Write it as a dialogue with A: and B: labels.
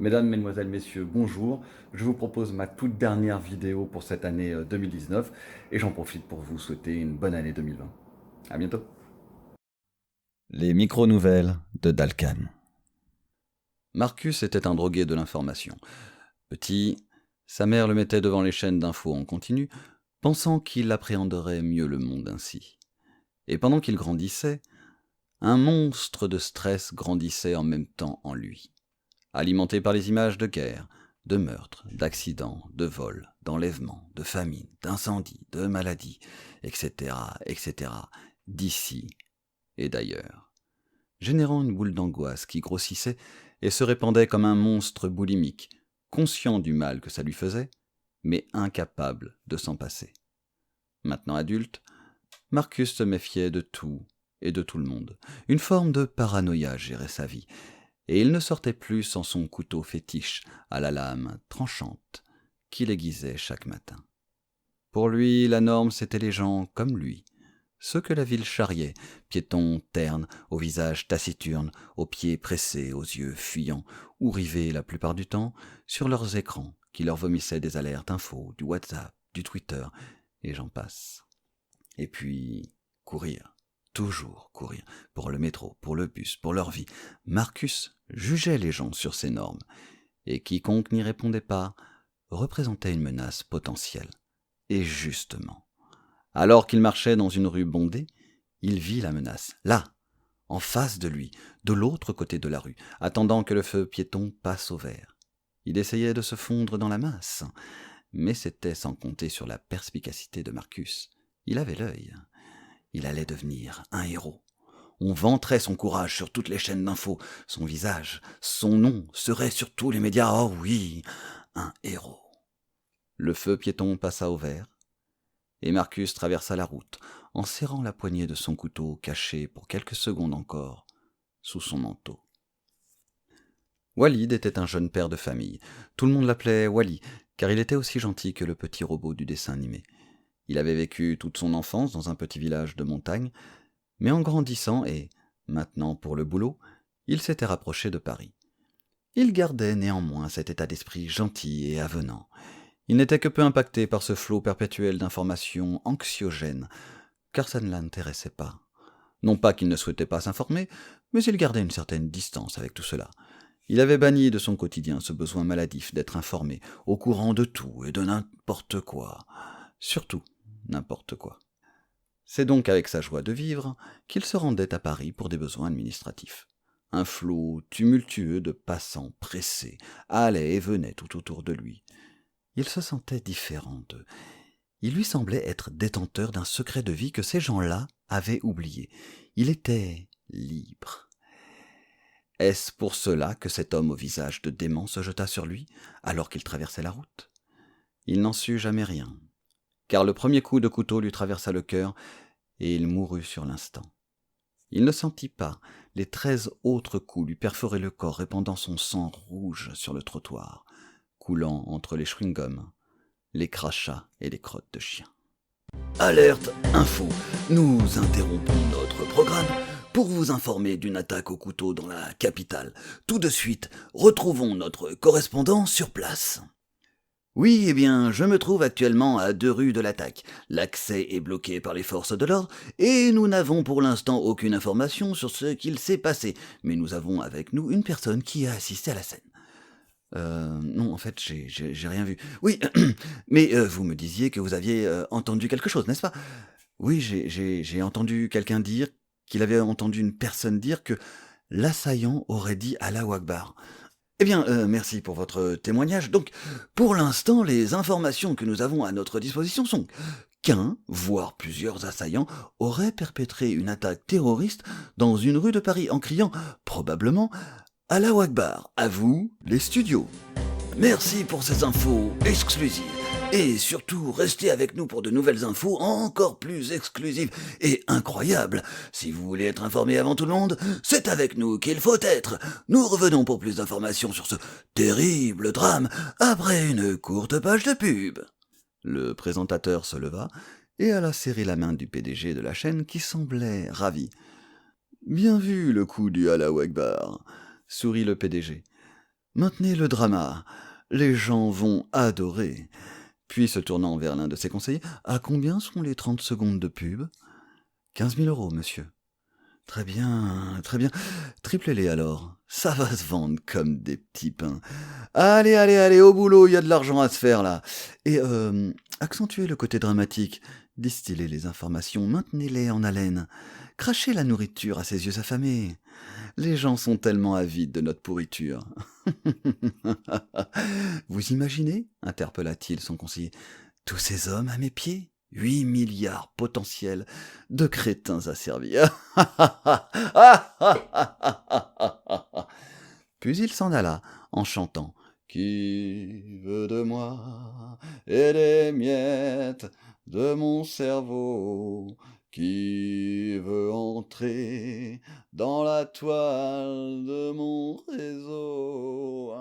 A: Mesdames, Mesdemoiselles, Messieurs, bonjour. Je vous propose ma toute dernière vidéo pour cette année 2019 et j'en profite pour vous souhaiter une bonne année 2020. À bientôt.
B: Les micro-nouvelles de Dalcan.
A: Marcus était un drogué de l'information. Petit, sa mère le mettait devant les chaînes d'infos en continu, pensant qu'il appréhenderait mieux le monde ainsi. Et pendant qu'il grandissait, un monstre de stress grandissait en même temps en lui. Alimenté par les images de guerre, de meurtres, d'accidents, de vols, d'enlèvements, de famines, d'incendies, de maladies, etc., etc., d'ici et d'ailleurs, générant une boule d'angoisse qui grossissait et se répandait comme un monstre boulimique, conscient du mal que ça lui faisait, mais incapable de s'en passer. Maintenant adulte, Marcus se méfiait de tout et de tout le monde. Une forme de paranoïa gérait sa vie, et il ne sortait plus sans son couteau fétiche à la lame tranchante qui l'aiguisait chaque matin. Pour lui, la norme, c'étaient les gens comme lui, ceux que la ville charriait, piétons ternes, au visage taciturne, aux pieds pressés, aux yeux fuyants, ou rivés la plupart du temps sur leurs écrans qui leur vomissaient des alertes infos, du WhatsApp, du Twitter, et j'en passe. Et puis, courir. Toujours courir. Pour le métro, pour le bus, pour leur vie. Marcus jugeait les gens sur ces normes. Et quiconque n'y répondait pas représentait une menace potentielle. Et justement, alors qu'il marchait dans une rue bondée, il vit la menace, là, en face de lui, de l'autre côté de la rue, attendant que le feu piéton passe au vert. Il essayait de se fondre dans la masse, mais c'était sans compter sur la perspicacité de Marcus. Il avait l'œil. Il allait devenir un héros. On vanterait son courage sur toutes les chaînes d'infos. Son visage, son nom serait sur tous les médias. Oh oui, un héros. Le feu piéton passa au vert, et Marcus traversa la route, en serrant la poignée de son couteau caché pour quelques secondes encore sous son manteau. Walid était un jeune père de famille. Tout le monde l'appelait Wally, car il était aussi gentil que le petit robot du dessin animé. Il avait vécu toute son enfance dans un petit village de montagne, mais en grandissant et, maintenant pour le boulot, il s'était rapproché de Paris. Il gardait néanmoins cet état d'esprit gentil et avenant. Il n'était que peu impacté par ce flot perpétuel d'informations anxiogènes, car ça ne l'intéressait pas. Non pas qu'il ne souhaitait pas s'informer, mais il gardait une certaine distance avec tout cela. Il avait banni de son quotidien ce besoin maladif d'être informé, au courant de tout et de n'importe quoi. Surtout n'importe quoi. C'est donc avec sa joie de vivre qu'il se rendait à Paris pour des besoins administratifs. Un flot tumultueux de passants pressés allait et venait tout autour de lui. Il se sentait différent d'eux. Il lui semblait être détenteur d'un secret de vie que ces gens-là avaient oublié. Il était libre. Est-ce pour cela que cet homme au visage de démon se jeta sur lui alors qu'il traversait la route? Il n'en sut jamais rien, car le premier coup de couteau lui traversa le cœur et il mourut sur l'instant. Il ne sentit pas les 13 autres coups lui perforer le corps, répandant son sang rouge sur le trottoir, coulant entre les chewing-gums, les crachats et les crottes de chien. Alerte info, nous interrompons notre programme pour vous informer d'une attaque au couteau dans la capitale. Tout de suite, retrouvons notre correspondant sur place. Oui, eh bien, je me trouve actuellement à 2 rues de l'attaque. L'accès est bloqué par les forces de l'ordre et nous n'avons pour l'instant aucune information sur ce qu'il s'est passé. Mais nous avons avec nous une personne qui a assisté à la scène. Non, en fait, j'ai rien vu. Oui, mais vous me disiez que vous aviez entendu quelque chose, n'est-ce pas? Oui, j'ai entendu quelqu'un dire qu'il avait entendu une personne dire que l'assaillant aurait dit Allahu Akbar. Eh bien, merci pour votre témoignage. Donc, pour l'instant, les informations que nous avons à notre disposition sont qu'un, voire plusieurs assaillants auraient perpétré une attaque terroriste dans une rue de Paris en criant, probablement, Allahu Akbar. À vous, les studios. Merci pour ces infos exclusives. Et surtout, restez avec nous pour de nouvelles infos encore plus exclusives et incroyables. Si vous voulez être informé avant tout le monde, c'est avec nous qu'il faut être. Nous revenons pour plus d'informations sur ce terrible drame après une courte page de pub. Le présentateur se leva et alla serrer la main du PDG de la chaîne qui semblait ravi. Bien vu le coup du Allahu Akbar, sourit le PDG. Maintenez le drama. Les gens vont adorer. Puis, se tournant vers l'un de ses conseillers, à combien sont les 30 secondes de pub? 15 000 euros, monsieur. Très bien, très bien. Triplez-les alors. Ça va se vendre comme des petits pains. Allez, allez, allez, au boulot, il y a de l'argent à se faire là. Et accentuez le côté dramatique. Distillez les informations, maintenez-les en haleine. Crachez la nourriture à ses yeux affamés. Les gens sont tellement avides de notre pourriture. Vous imaginez, interpella-t-il son conseiller, tous ces hommes à mes pieds? 8 milliards potentiels de crétins asservis. Puis il s'en alla en chantant Qui veut de moi et des miettes de mon cerveau? Qui veut entrer dans la toile de mon réseau?